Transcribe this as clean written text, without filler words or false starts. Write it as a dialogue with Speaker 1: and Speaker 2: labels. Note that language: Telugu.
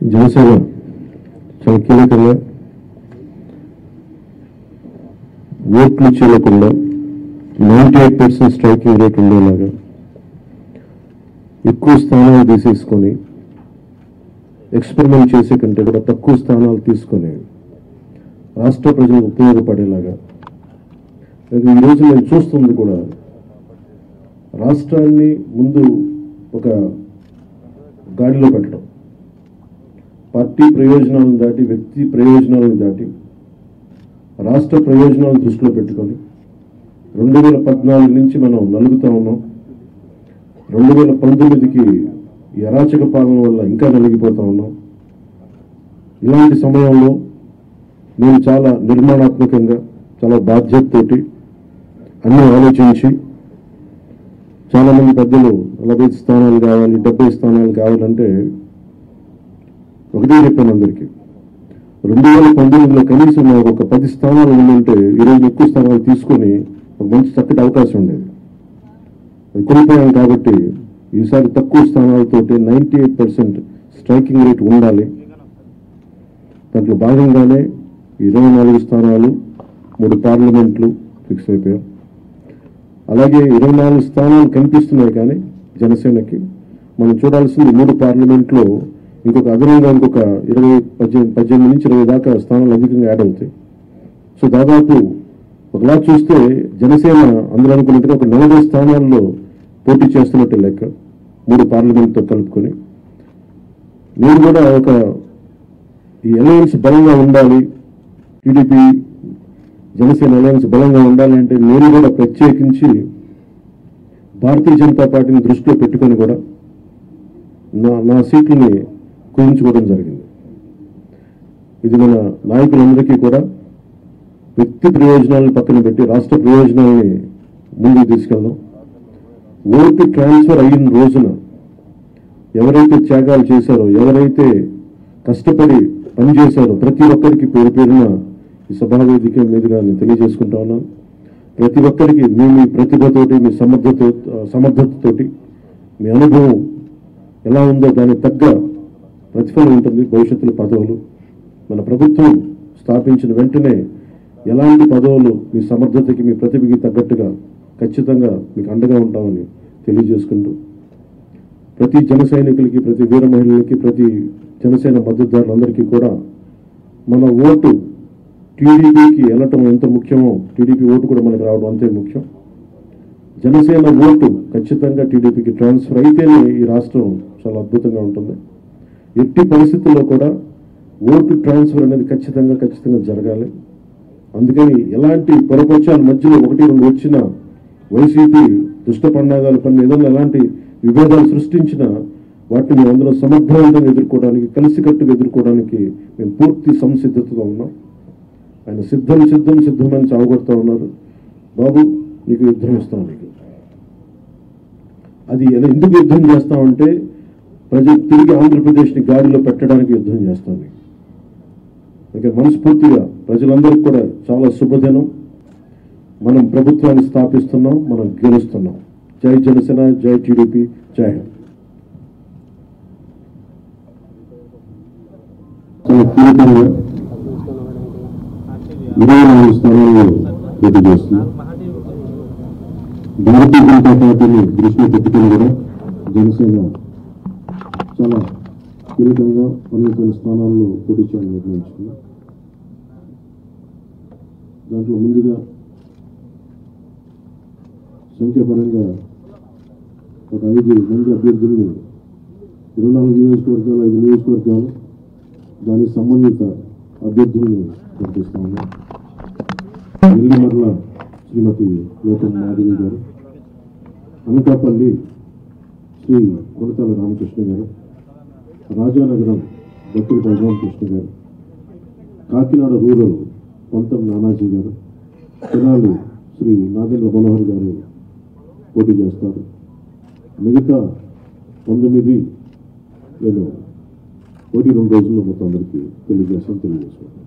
Speaker 1: జనసేన చాలా కీలకంగా ఓట్లు చేయకుండా 98% స్ట్రైకింగ్ రేట్ ఉండేలాగా ఎక్కువ స్థానాలు తీసేసుకొని ఎక్స్పెరిమెంట్ చేసే కంటే కూడా తక్కువ స్థానాలు తీసుకొని రాష్ట్ర ప్రజలకు ఉపయోగపడేలాగా ఈరోజు నేను చూస్తుంది కూడా రాష్ట్రాన్ని ముందు ఒక గాడిలో పెట్టడం, పార్టీ ప్రయోజనాలను దాటి వ్యక్తి ప్రయోజనాలను దాటి రాష్ట్ర ప్రయోజనాలను దృష్టిలో పెట్టుకొని 2014 నుంచి మనం నలుగుతా ఉన్నాం. 2019కి ఈ అరాచక పాలన వల్ల ఇంకా నలిగిపోతా ఉన్నాం. ఇలాంటి సమయంలో నేను చాలా నిర్మాణాత్మకంగా చాలా బాధ్యతతోటి అన్నీ ఆలోచించి చాలామంది పెద్దలు 40 స్థానాలు కావాలి 70 స్థానాలు కావాలంటే ఒకటే చెప్పాను అందరికీ, 2019లో కనీసం నాకు ఒక 10 స్థానాలు ఉందంటే ఈరోజు ఎక్కువ స్థానాలు తీసుకొని ఒక మంచి చక్కటి అవకాశం ఉండేది. అది కోల్పోయాం కాబట్టి ఈసారి తక్కువ స్థానాలతోటి 98% స్ట్రైకింగ్ రేట్ ఉండాలి. దాంట్లో భాగంగానే 24 స్థానాలు 3 పార్లమెంట్లు ఫిక్స్ అయిపోయాం. అలాగే 24 స్థానాలు కనిపిస్తున్నాయి, కానీ జనసేనకి మనం చూడాల్సింది 3 పార్లమెంట్లో ఇంకొక అదనంగా ఇంకొక 18 నుంచి 20 దాకా స్థానాలు అధికంగా యాడ్ అవుతాయి. సో దాదాపు ఒకలా చూస్తే జనసేన అందరూ అనుకున్నట్టుగా ఒక 40 స్థానాల్లో పోటీ చేస్తున్నట్టు లెక్క, 3 పార్లమెంట్తో కలుపుకొని. నేను కూడా ఒక ఈ అలయన్స్ బలంగా ఉండాలి, టీడీపీ జనసేన అలయన్స్ బలంగా ఉండాలి అంటే నేను కూడా ప్రత్యేకించి భారతీయ జనతా పార్టీని దృష్టిలో పెట్టుకొని కూడా నా సీట్లని కుదించుకోవడం జరిగింది. ఇది మన నాయకులందరికీ కూడా వ్యక్తి ప్రయోజనాలను పక్కన పెట్టి రాష్ట్ర ప్రయోజనాలని ముందుకు తీసుకెళ్దాం. ఓటు ట్రాన్స్ఫర్ అయిన రోజున ఎవరైతే త్యాగాలు చేశారో, ఎవరైతే కష్టపడి పనిచేశారో ప్రతి ఒక్కరికి పేరు పేరున ఈ సభావేదిక మీదుగా నేను తెలియజేసుకుంటా ఉన్నాను. ప్రతి ఒక్కరికి మీ ప్రతిభతోటి, మీ సమర్థతతోటి, మీ అనుభవం ఎలా ఉందో దానికి తగ్గ ప్రతిఫలం ఉంటుంది. భవిష్యత్తులో పదవులు మన ప్రభుత్వం స్థాపించిన వెంటనే ఎలాంటి పదవులు మీ సమర్థతకి మీ ప్రతిభకి తగ్గట్టుగా ఖచ్చితంగా మీకు అండగా ఉంటామని తెలియజేసుకుంటూ, ప్రతి జన సైనికులకి, ప్రతి వీర మహిళలకి, ప్రతి జనసేన మద్దతుదారులందరికీ కూడా మన ఓటు టీడీపీకి వెళ్ళటం ఎంత ముఖ్యమో టీడీపీ ఓటు కూడా మనకు రావడం అంతే ముఖ్యం. జనసేన ఓటు ఖచ్చితంగా టీడీపీకి ట్రాన్స్ఫర్ అయితేనే ఈ రాష్ట్రం చాలా అద్భుతంగా ఉంటుంది. ఎట్టి పరిస్థితుల్లో కూడా ఓటు ట్రాన్స్ఫర్ అనేది ఖచ్చితంగా జరగాలి. అందుకని ఎలాంటి పొరపక్షాల మధ్యలో 1-2 వచ్చిన వైసీపీ దుష్ట పండాగాల పని ఏదైనా ఎలాంటి విభేదాలు సృష్టించినా వాటిని మేము అందరం సమర్థవంతంగా ఎదుర్కోవడానికి, కలిసికట్టుగా ఎదుర్కోవడానికి మేము పూర్తి సంసిద్ధతతో ఉన్నాం. ఆయన సిద్ధమని చావగొడతా ఉన్నారు. బాబు నీకు యుద్ధం ఇస్తాం, నీకు అది ఎందుకు యుద్ధం చేస్తామంటే ప్రజలు తిరిగి ఆంధ్రప్రదేశ్ని గాడిలో పెట్టడానికి యుద్ధం చేస్తాం. ఇక్కడ మనస్ఫూర్తిగా ప్రజలందరికీ కూడా చాలా శుభదినం. మనం ప్రభుత్వాన్ని స్థాపిస్తున్నాం, మనం గెలుస్తున్నాం. జై జనసేన, జై టీడీపీ, జై హింద్. చాలా కీలకంగా 24 స్థానాల్లో పోటీ చేస్తున్నాం. భారతీయ జనతా పార్టీని దృష్టిలో పెట్టుకుని కూడా జనసేన చాలా కీలకంగా 12 స్థానాల్లో పోటీ చేయాలని నిర్ణయించుకున్నాం. దాంట్లో ముందుగా సంఖ్యాపరంగా ఒక 5 మంది అభ్యర్థుల్ని 24 నియోజకవర్గాలు 5 నియోజకవర్గాలు దానికి సంబంధిత అభ్యర్థుల్ని ప్రకటిస్తా ఉన్నాం. నెల్లిమర్ల శ్రీమతి లోకం మాధవి గారు, అనకాపల్లి శ్రీ కొనతాల రామకృష్ణ గారు, రాజానగరం భక్తుల బలరామకృష్ణ గారు, కాకినాడ రూరల్ పంతం నానాజీ గారు, తెనాలి శ్రీ నాగేంద్ర మనోహర్ గారు పోటీ చేస్తారు. మిగతా 19 నేను 2 రోజుల్లో మొత్తం అందరికీ తెలియజేస్తాను.